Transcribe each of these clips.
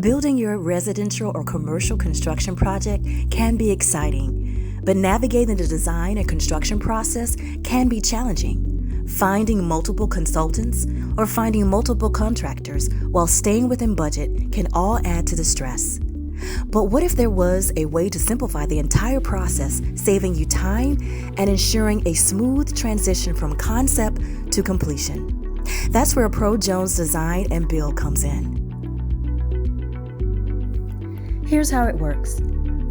Building your residential or commercial construction project can be exciting, but navigating the design and construction process can be challenging. Finding multiple consultants or finding multiple contractors while staying within budget can all add to the stress. But what if there was a way to simplify the entire process, saving you time and ensuring a smooth transition from concept to completion? That's where Jones Design+Build comes in. Here's how it works.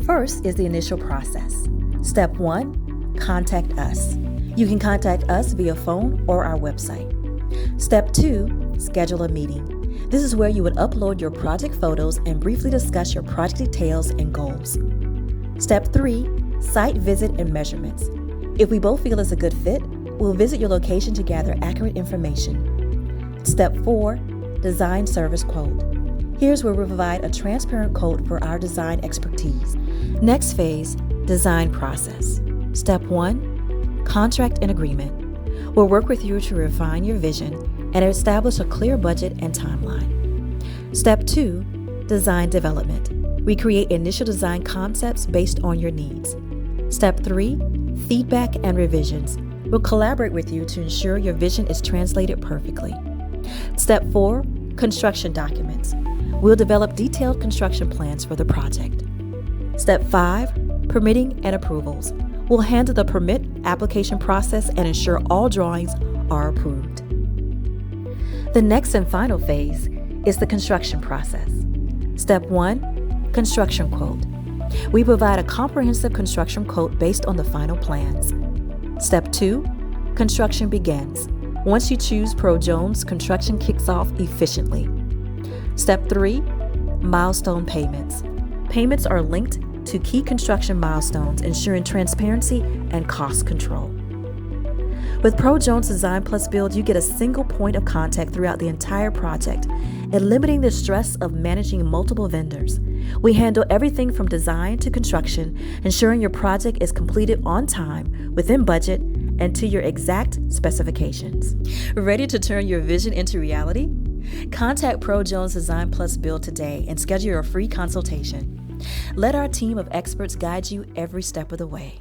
First is the initial process. Step 1, contact us. You can contact us via phone or our website. Step 2, schedule a meeting. This is where you would upload your project photos and briefly discuss your project details and goals. Step 3, site visit and measurements. If we both feel it's a good fit, we'll visit your location to gather accurate information. Step 4, design service quote. Here's where we provide a transparent quote for our design expertise. Next phase, design process. Step 1, contract and agreement. We'll work with you to refine your vision and establish a clear budget and timeline. Step 2, design development. We create initial design concepts based on your needs. Step 3, feedback and revisions. We'll collaborate with you to ensure your vision is translated perfectly. Step 4, construction documents. We'll develop detailed construction plans for the project. Step 5, permitting and approvals. We'll handle the permit application process and ensure all drawings are approved. The next and final phase is the construction process. Step 1, construction quote. We provide a comprehensive construction quote based on the final plans. Step 2, construction begins. Once you choose Jones, construction kicks off efficiently. Step 3, milestone payments. Payments are linked to key construction milestones, ensuring transparency and cost control. With Jones Design+Build, you get a single point of contact throughout the entire project, eliminating the stress of managing multiple vendors. We handle everything from design to construction, ensuring your project is completed on time, within budget, and to your exact specifications. Ready to turn your vision into reality? Contact Jones Design+Build today and schedule your free consultation. Let our team of experts guide you every step of the way.